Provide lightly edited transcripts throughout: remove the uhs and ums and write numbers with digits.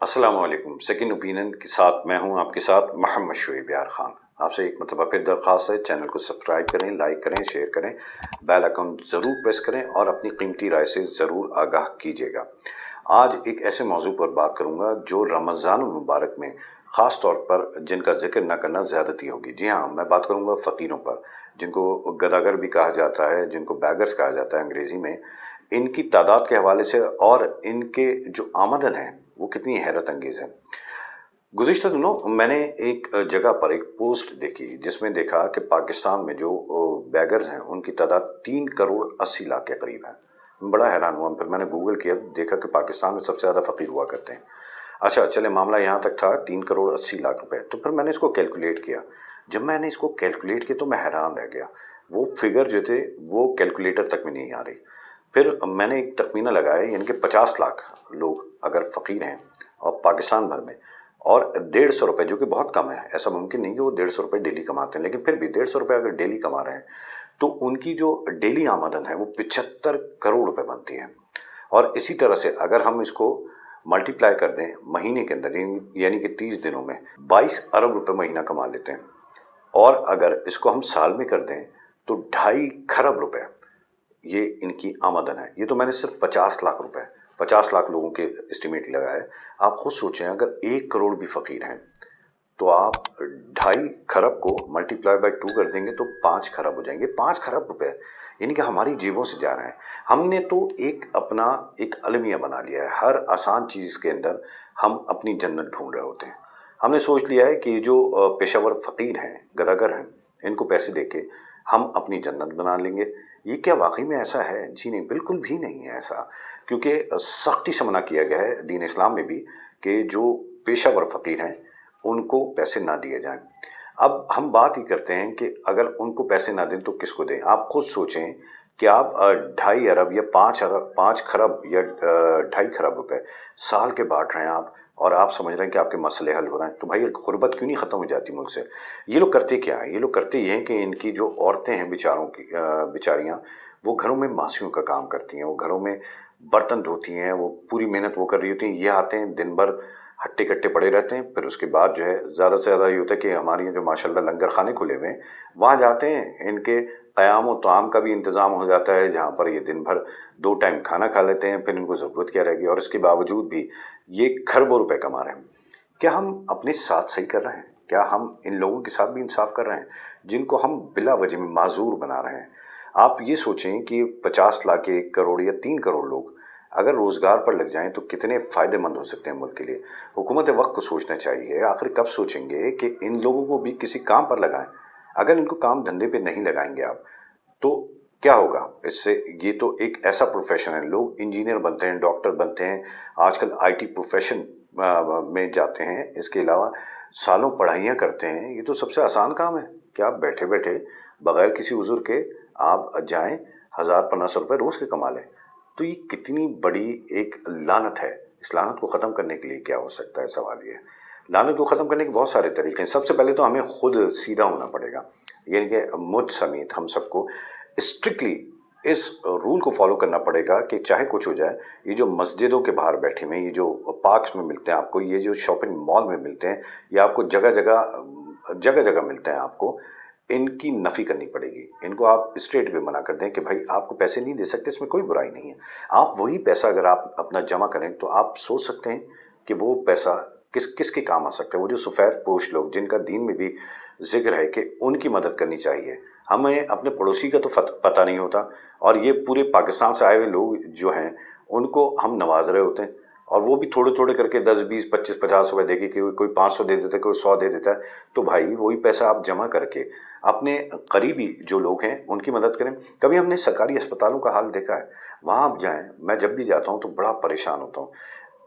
अस्सलाम वालेकुम। Second opinion के साथ मैं हूं आपके साथ मोहम्मद शुएब यार खान। आपसे एक मरतबा फिर दरख्वास्त है, चैनल को सब्सक्राइब करें, लाइक करें, शेयर करें, बेल आइकन ज़रूर प्रेस करें और अपनी कीमती राय से ज़रूर आगाह कीजिएगा। आज एक ऐसे मौजू पर बात करूंगा जो रमज़ान मुबारक में ख़ास तौर पर जिनका जिक्र न करना ज़्यादती होगी। जी हाँ, मैं बात करूंगा फ़कीरों पर, जिनको गदागर भी कहा जाता है, जिनको बैगर्स कहा जाता है अंग्रेज़ी में। इनकी तादाद के हवाले से और इनके जो आमदन है वो कितनी हैरत अंगेज़ है। गुज़िश्ता दिनों मैंने एक जगह पर एक पोस्ट देखी जिसमें देखा कि पाकिस्तान में जो बैगर्स हैं उनकी तादाद 3 करोड़ 80 लाख के करीब है। बड़ा हैरान हुआ। फिर मैंने गूगल किया, देखा कि पाकिस्तान में सबसे ज़्यादा फ़कीर हुआ करते हैं। अच्छा चले, मामला यहाँ तक था 3 करोड़ 80 लाख रुपए। तो फिर मैंने इसको कैलकुलेट किया। जब मैंने इसको कैलकुलेट किया तो मैं हैरान रह गया। वो फिगर जो थे वो कैलकुलेटर तक में नहीं आ रही। फिर मैंने एक तखमीना लगाया, यानी कि 50 लाख लोग अगर फ़कीर हैं और पाकिस्तान भर में, और 150 रुपये, जो कि बहुत कम है, ऐसा मुमकिन नहीं कि वो 150 रुपये डेली कमाते हैं, लेकिन फिर भी 150 रुपये अगर डेली कमा रहे हैं तो उनकी जो डेली आमदन है वो 75 करोड़ रुपये बनती है। और इसी तरह से अगर हम इसको मल्टीप्लाई कर दें महीने के अंदर, यानी कि 30 दिनों में 22 अरब रुपये महीना कमा लेते हैं। और अगर इसको हम साल में कर दें तो 2.5 खरब रुपए ये इनकी आमदन है। ये तो मैंने सिर्फ 50 लाख रुपए, 50 लाख लोगों के एस्टिमेट लगाए। आप खुद सोचें, अगर 1 करोड़ भी फ़कीर हैं तो आप 2.5 खरब को मल्टीप्लाई बाय 2 कर देंगे तो 5 खरब हो जाएंगे। 5 खरब रुपए यानी कि हमारी जेबों से जा रहे हैं। हमने तो एक अपना एक अलमिया बना लिया है। हर आसान चीज़ के अंदर हम अपनी जन्नत ढूंढ रहे होते हैं। हमने सोच लिया है कि ये जो पेशावर फ़कीर हैं, गदागर हैं, इनको पैसे देके हम अपनी जन्नत बना लेंगे। ये क्या वाकई में ऐसा है? जी नहीं, बिल्कुल भी नहीं है ऐसा। क्योंकि सख्ती से मना किया गया है दीन इस्लाम में भी कि जो पेशावर फ़कीर हैं उनको पैसे ना दिए जाएं। अब हम बात ही करते हैं कि अगर उनको पैसे ना दें तो किसको दें। आप खुद सोचें कि आप 2.5 अरब या 5 खरब या 2.5 खरब रुपए साल के बांट रहे हैं आप, और आप समझ रहे हैं कि आपके मसले हल हो रहे हैं। तो भाई गुर्बत क्यों नहीं ख़त्म हो जाती मुल्क से? ये लोग करते क्या हैं? ये लोग करते ये हैं कि इनकी जो औरतें हैं बेचारियाँ, वो घरों में मासियों का काम करती हैं, वो घरों में बर्तन धोती हैं, वो पूरी मेहनत वो कर रही होती हैं। ये आते हैं, दिन भर हट्टे कट्टे पड़े रहते हैं। फिर उसके बाद जो है ज़्यादा से ज़्यादा ये होता है कि हमारे यहाँ जो माशाल्लाह लंगर खाने खुले हुए हैं वहाँ जाते हैं, इनके क़याम व ताम का भी इंतज़ाम हो जाता है, जहाँ पर ये दिन भर 2 टाइम खाना खा लेते हैं। फिर इनको ज़रूरत क्या रहेगी? और इसके बावजूद भी ये खरबों रुपए कमा रहे हैं। क्या हम अपने साथ सही कर रहे हैं? क्या हम इन लोगों के साथ भी इंसाफ कर रहे हैं जिनको हम बिला वजह में माजूर बना रहे हैं? आप ये सोचें कि 50 लाख, 1 करोड़ या 3 करोड़ लोग अगर रोज़गार पर लग जाएं तो कितने फ़ायदेमंद हो सकते हैं मुल्क के लिए। हुकूमत वक्त को सोचना चाहिए। आखिर कब सोचेंगे कि इन लोगों को भी किसी काम पर लगाएं? अगर इनको काम धंधे पे नहीं लगाएंगे आप तो क्या होगा इससे? ये तो एक ऐसा प्रोफेशन है, लोग इंजीनियर बनते हैं, डॉक्टर बनते हैं, आजकल आईटी प्रोफेशन में जाते हैं। इसके अलावा सालों पढ़ाइयाँ करते हैं। ये तो सबसे आसान काम है कि आप बैठे बैठे बगैर किसी उज़्र के आप जाएं, 1000-1500 रुपये रोज़ के कमा लें। तो ये कितनी बड़ी एक लानत है। इस लानत को ख़त्म करने के लिए क्या हो सकता है? सवाल ये है। लानत को ख़त्म करने के बहुत सारे तरीके हैं। सबसे पहले तो हमें खुद सीधा होना पड़ेगा, यानी कि मुझ समेत हम सबको स्ट्रिक्टली इस रूल को फॉलो करना पड़ेगा कि चाहे कुछ हो जाए, ये जो मस्जिदों के बाहर बैठे हुए, ये जो पार्क्स में मिलते हैं आपको, ये जो शॉपिंग मॉल में मिलते हैं, ये आपको जगह जगह जगह मिलते हैं आपको, इनकी नफ़ी करनी पड़ेगी। इनको आप स्ट्रेट वे मना कर दें कि भाई आपको पैसे नहीं दे सकते, इसमें कोई बुराई नहीं है। आप वही पैसा अगर आप अपना जमा करें तो आप सोच सकते हैं कि वो पैसा किसके काम आ सकता है। वो जो सफ़ेद पोश लोग, जिनका दीन में भी जिक्र है कि उनकी मदद करनी चाहिए। हमें अपने पड़ोसी का तो पता नहीं होता, और ये पूरे पाकिस्तान से आए हुए लोग जो हैं उनको हम नवाज रहे होते हैं, और वो भी थोड़े थोड़े करके 10, 20, 25, 50 रुपये देके कि कोई 500 दे देता है, कोई 100 दे देता है। तो भाई वही पैसा आप जमा करके अपने करीबी जो लोग हैं उनकी मदद करें। कभी हमने सरकारी अस्पतालों का हाल देखा है? वहाँ आप जाएं, मैं जब भी जाता हूँ तो बड़ा परेशान होता हूँ।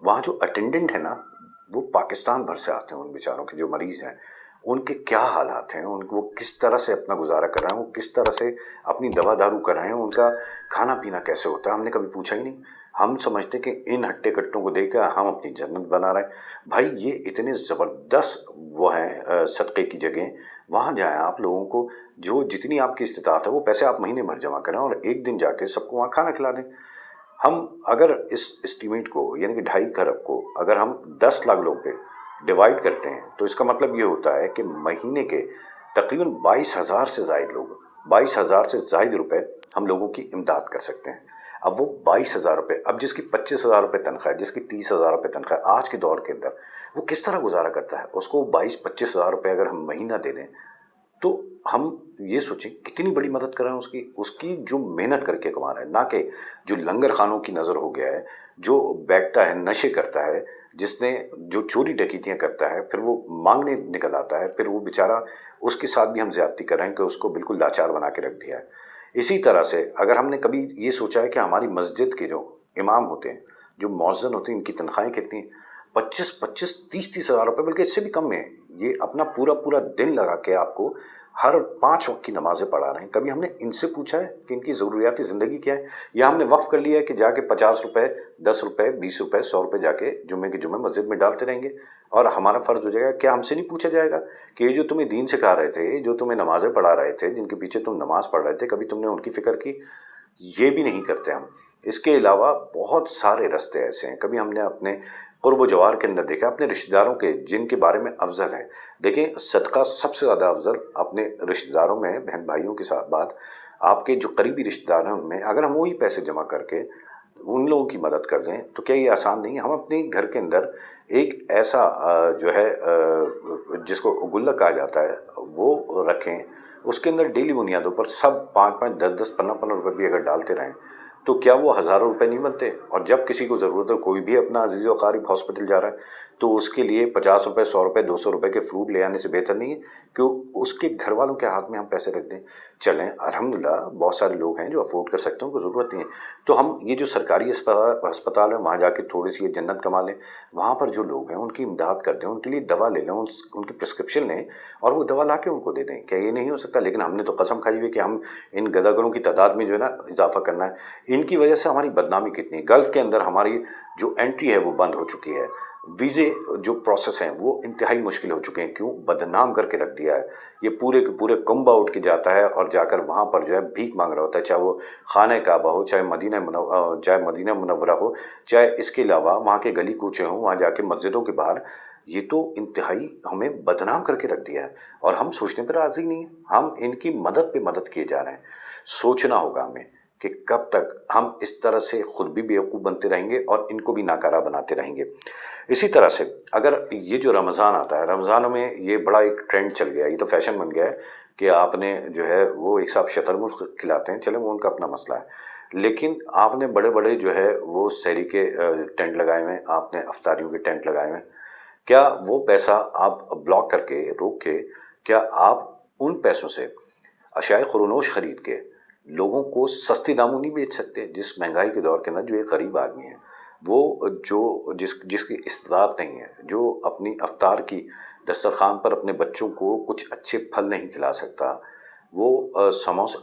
वहाँ जो अटेंडेंट है ना, वो पाकिस्तान भर से आते हैं। उन बेचारों के जो मरीज़ हैं उनके क्या हालात हैं, उनको वो किस तरह से अपना गुजारा कर रहे हैं, वो किस तरह से अपनी दवा दारू कर रहे हैं, उनका खाना पीना कैसे होता है, हमने कभी पूछा ही नहीं। हम समझते कि इन हट्टे कट्टों को देखकर हम अपनी जन्नत बना रहे हैं। भाई ये इतने ज़बरदस्त वो हैं सदक़े की जगह, वहाँ जाएं। आप लोगों को जो जितनी आपकी इस्तिताअत है वो पैसे आप महीने भर जमा करें और एक दिन जाके सबको वहाँ खाना खिला दें। हम अगर इस एस्टीमेट को यानी कि 2.5 खरब को अगर हम 10 लाख लोगों पे डिवाइड करते हैं तो इसका मतलब ये होता है कि महीने के तकरीबन 22,000 से ज़ायद लोग 22,000 से ज़ायद रुपए हम लोगों की इमदाद कर सकते हैं। अब वो 22,000 रुपये, अब जिसकी 25,000 रुपये तनख्वाह है, जिसकी 30,000 रुपये तनख्वाह है, आज के दौर के अंदर वो किस तरह गुजारा करता है? उसको 22-25,000 रुपये अगर हम महीना दे दें तो हम ये सोचें कितनी बड़ी मदद कर रहे हैं उसकी जो मेहनत करके कमा रहा है, ना कि जो लंगर खानों की नज़र हो गया है, जो बैठता है, नशे करता है, जिसने जो चोरी डकैतियाँ करता है, फिर वो मांगने निकल आता है, फिर वो बेचारा उसके साथ भी हम ज़्यादती कर रहे हैं कि उसको बिल्कुल लाचार बना के रख दिया है। इसी तरह से अगर हमने कभी ये सोचा है कि हमारी मस्जिद के जो इमाम होते हैं, जो मौज़िन होते हैं, इनकी तनख्वाहें कितनी 25-25, 30-30 हज़ार रुपये, बल्कि इससे भी कम में ये अपना पूरा पूरा दिन लगा के आपको हर 5 वक्त की नमाज़ें पढ़ा रहे हैं। कभी हमने इनसे पूछा है कि इनकी ज़रूरियाती ज़िंदगी क्या है? या हमने वक्फ कर लिया है कि जाके 50 रुपये, 10 रुपये, 20 रुपये, 100 रुपये जाके जुम्मे के जुम्मे मस्जिद में डालते रहेंगे और हमारा फ़र्ज़ हो जाएगा? क्या हमसे नहीं पूछा जाएगा कि ये जो तुम्हें दीन सिखा रहे थे, जो तुम्हें नमाज़ें पढ़ा रहे थे, जिनके पीछे तुम नमाज़ पढ़ रहे थे, कभी तुमने उनकी फ़िक्र की? ये भी नहीं करते हम। इसके अलावा बहुत सारे रास्ते ऐसे हैं, कभी हमने अपने क़ुर्ब जवार के अंदर देखा, अपने रिश्तेदारों के जिनके बारे में अफजल है। देखें, सदका सबसे ज़्यादा अफजल अपने रिश्तेदारों में, बहन भाइयों के साथ बात, आपके जो करीबी रिश्तेदार हैं उनमें अगर हम वही पैसे जमा करके उन लोगों की मदद कर दें तो क्या ये आसान नहीं है? हम अपने घर के अंदर एक ऐसा जो है जिसको गुल्लक कहा जाता है वो रखें, उसके अंदर डेली बुनियादों पर सब 5-5, 10-10, 15-15 रुपये भी अगर डालते रहें तो क्या वो हज़ारों रुपए नहीं बनते? और जब किसी को ज़रूरत है, कोई भी अपना अजीज़ व क़रीब हॉस्पिटल जा रहा है तो उसके लिए 50 रुपये, 100 रुपये, 200 रुपये के फ्रूट ले आने से बेहतर नहीं है कि उसके घर वालों के हाथ में हम पैसे रख दें? चलें, अल्हम्दुलिल्लाह बहुत सारे लोग हैं जो अफोर्ड कर सकते हैं, उनको ज़रूरत नहीं है, तो हम ये जो सरकारी अस्पताल है वहाँ जाके थोड़ी सी ये जन्नत कमा लें, वहाँ पर जो लोग हैं उनकी इमदाद कर दें, उनके लिए दवा ले लें, उनकी प्रिस्क्रिप्शन लें और वो दवा ला के उनको दे दें। क्या ये नहीं हो सकता? लेकिन हमने तो कसम खाई हुई है कि हम इन गदागरों की तादाद में जो है ना इजाफा करना है। इनकी वजह से हमारी बदनामी कितनी, गल्फ़ के अंदर हमारी जो एंट्री है वो बंद हो चुकी है, वीज़े जो प्रोसेस हैं वो इंतहाई मुश्किल हो चुके हैं। क्यों? बदनाम करके रख दिया है। ये पूरे के पूरे कुंबा उठ के जाता है और जाकर वहाँ पर जो है भीख मांग रहा होता है, चाहे वो खाने काबा हो, चाहे मदीना मुनव्वरा हो, चाहे इसके अलावा वहाँ के गली कूचे हों, वहाँ जाके मस्जिदों के बाहर। ये तो इंतहाई हमें बदनाम करके रख दिया है और हम सोचने पर राज़ी नहीं है। हम इनकी मदद पे मदद किए जा रहे हैं। सोचना होगा हमें कि कब तक हम इस तरह से ख़ुद भी बेवकूफ़ बनते रहेंगे और इनको भी नाकारा बनाते रहेंगे। इसी तरह से अगर ये जो रमज़ान आता है, रमज़ान में ये बड़ा एक ट्रेंड चल गया है, ये तो फैशन बन गया है कि आपने जो है वो एक साहब शतरमुर्ग़ खिलाते हैं, चलें वो उनका अपना मसला है, लेकिन आपने बड़े बड़े जो है वो सहरी के टेंट लगाए हुए हैं, आपने अफ्तारियों के टेंट लगाए हुए हैं। क्या वो पैसा आप ब्लॉक करके, रोक के, क्या आप उन पैसों से अशियाए ख़ुरनोश ख़रीद के लोगों को सस्ते दामों नहीं बेच सकते? जिस महंगाई के दौर के अंदर जो एक गरीब आदमी है, वो जिसकी इस्तात नहीं है, जो अपनी अफ्तार की दस्तरखान पर अपने बच्चों को कुछ अच्छे फल नहीं खिला सकता, वो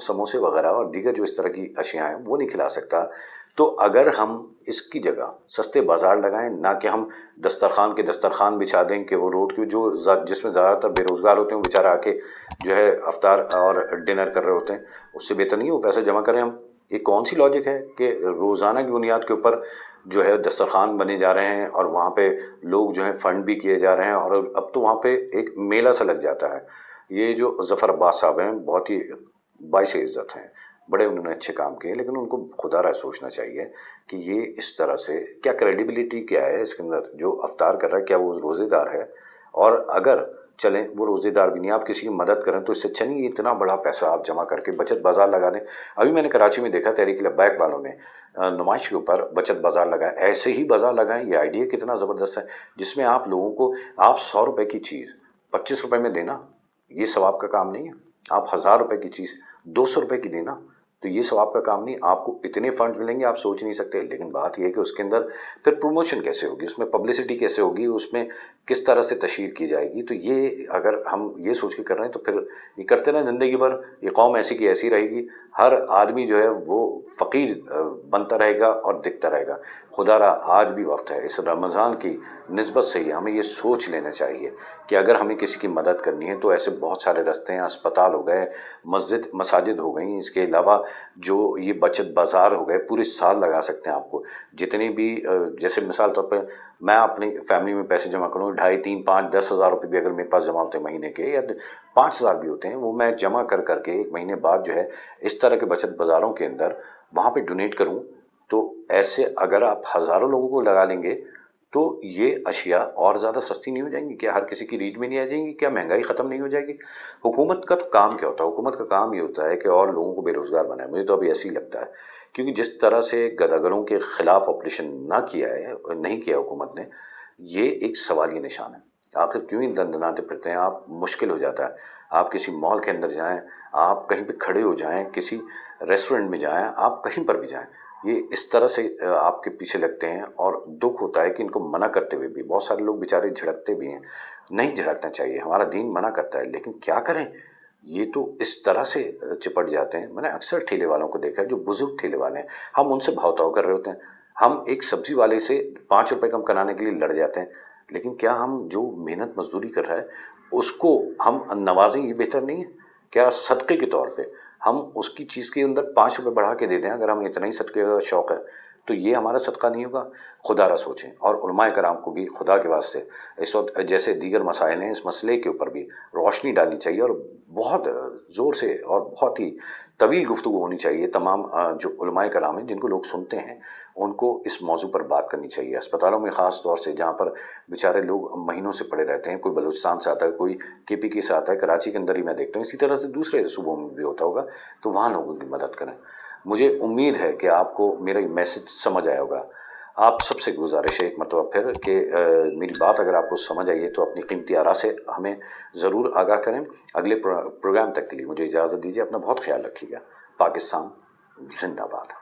समोसे वगैरह और दीगर जो इस तरह की अशियाँ हैं वो नहीं खिला सकता, तो अगर हम इसकी जगह सस्ते बाज़ार लगाएं, ना कि हम दस्तरखान बिछा दें कि वो रोड की जिसमें ज़्यादातर बेरोज़गार होते हैं वो बेचारा आके जो है अफ्तार और डिनर कर रहे होते हैं, उससे बेहतर नहीं है वो पैसे जमा करें हम? ये कौन सी लॉजिक है कि रोज़ाना की बुनियाद के ऊपर जो है दस्तरखान बने जा रहे हैं और वहाँ पे लोग जो हैं फ़ंड भी किए जा रहे हैं और अब तो वहाँ पे एक मेला सा लग जाता है। ये जो ज़फ़र अब्बास साहब हैं बहुत ही बाइस इज़्ज़त हैं, बड़े उन्होंने अच्छे काम किए, लेकिन उनको खुदारा सोचना चाहिए कि ये इस तरह से क्या क्रेडिबिलिटी क्या है इसके अंदर? जो अफ्तार कर रहा है क्या वो रोज़ेदार है? और अगर चलें वो रोज़ेदार भी नहीं, आप किसी की मदद करें तो इससे अच्छा नहीं इतना बड़ा पैसा आप जमा करके बचत बाज़ार लगा दें। अभी मैंने कराची में देखा तहरीक लब्बैक वालों ने नुमाइश के ऊपर बचत बाज़ार लगाया। ऐसे ही बाज़ार लगाएं, ये आइडिया कितना ज़बरदस्त है, जिसमें आप लोगों को आप 100 रुपये की चीज़ 25 रुपये में देना, ये सवाब का काम नहीं है। आप 1000 रुपये की चीज़ 200 रुपये की देना, तो ये सवाब का काम नहीं। आपको इतने फंड्स मिलेंगे आप सोच नहीं सकते। लेकिन बात यह है कि उसके अंदर फिर प्रमोशन कैसे होगी, उसमें पब्लिसिटी कैसे होगी, उसमें किस तरह से तशहीर की जाएगी। तो ये अगर हम ये सोच के कर रहे हैं तो फिर ये करते रहें ज़िंदगी भर, ये कौम ऐसी की ऐसी रहेगी, हर आदमी जो है वो फ़कीर बनता रहेगा और दिखता रहेगा। खुदारा आज भी वक्त है, इस रमज़ान की निस्बत से ही हमें ये सोच लेना चाहिए कि अगर हमें किसी की मदद करनी है तो ऐसे बहुत सारे रास्ते हैं, अस्पताल हो गए, मसाजिद हो गई, इसके अलावा जो ये बचत बाज़ार हो गए, पूरे साल लगा सकते हैं आपको। जितनी भी जैसे मिसाल तौर पर मैं अपनी फैमिली में पैसे जमा करूँ, 2.5, 3, 5, 10,000 रुपये भी अगर मेरे पास जमा होते हैं महीने के, या 5,000 भी होते हैं, वो मैं जमा कर करके 1 महीने बाद जो है इस तरह के बचत बाज़ारों के अंदर वहाँ पे डोनेट करूँ, तो ऐसे अगर आप हज़ारों लोगों को लगा लेंगे तो ये अशिया और ज़्यादा सस्ती नहीं हो जाएंगी? क्या हर किसी की रीच में नहीं आ जाएंगी? क्या महंगाई ख़त्म नहीं हो जाएगी? हुकूमत का तो काम क्या होता है? हुकूमत का काम ये होता है कि और लोगों को बेरोज़गार बनाए। मुझे तो अभी ऐसे ही लगता है, क्योंकि जिस तरह से गदागरों के ख़िलाफ़ ऑपरेशन नहीं किया हुकूमत ने, ये एक सवालिया निशान है। आखिर क्यों ही दंदनाते फिरते हैं आप? मुश्किल हो जाता है। आप किसी मॉल के अंदर जाएँ, आप कहीं पे खड़े हो जाएँ, किसी रेस्टोरेंट में जाएँ, आप कहीं पर भी जाएँ, ये इस तरह से आपके पीछे लगते हैं। और दुख होता है कि इनको मना करते हुए भी बहुत सारे लोग बेचारे झिड़कते भी हैं। नहीं झिड़कना चाहिए, हमारा दीन मना करता है, लेकिन क्या करें, ये तो इस तरह से चिपट जाते हैं। मैंने अक्सर ठेले वालों को देखा है, जो बुजुर्ग ठेले वाले हैं, हम उनसे भाव-ताव कर रहे होते हैं। हम एक सब्जी वाले से 5 रुपए कम कराने के लिए लड़ जाते हैं, लेकिन क्या हम जो मेहनत मजदूरी कर रहा है उसको हम नवाजें, ये बेहतर नहीं है? क्या सदक़े के तौर पे हम उसकी चीज़ के अंदर 5 रुपए बढ़ा के दे दें? अगर हमें इतना ही सदक़े का शौक़ है तो ये हमारा सदका नहीं होगा? खुदारा सोचें। और उलमाए कराम को भी खुदा के वास्ते इस वक्त जैसे दीगर मसाइल हैं, इस मसले के ऊपर भी रोशनी डालनी चाहिए, और बहुत ज़ोर से और बहुत ही तवील गुफ्तगू होनी चाहिए। तमाम जो उलमाए कराम हैं जिनको लोग सुनते हैं, उनको इस मौजू पर बात करनी चाहिए। अस्पतालों में ख़ास तौर से, जहाँ पर बेचारे लोग महीनों से पड़े रहते हैं, कोई बलूचिस्तान से आता है, कोई KPK से आता है, कराची के अंदर ही मैं देखता हूँ, इसी तरह से दूसरे सूबों में भी होता होगा, तो वहाँ लोगों की मदद करें। मुझे उम्मीद है कि आपको मेरा ये मैसेज समझ आया होगा। आप सबसे गुजारिश है एक मरतबा फिर कि मेरी बात अगर आपको समझ आई है तो अपनी कीमती आरा से हमें ज़रूर आगाह करें। अगले प्रोग्राम तक के लिए मुझे इजाज़त दीजिए। अपना बहुत ख्याल रखिएगा। पाकिस्तान जिंदाबाद।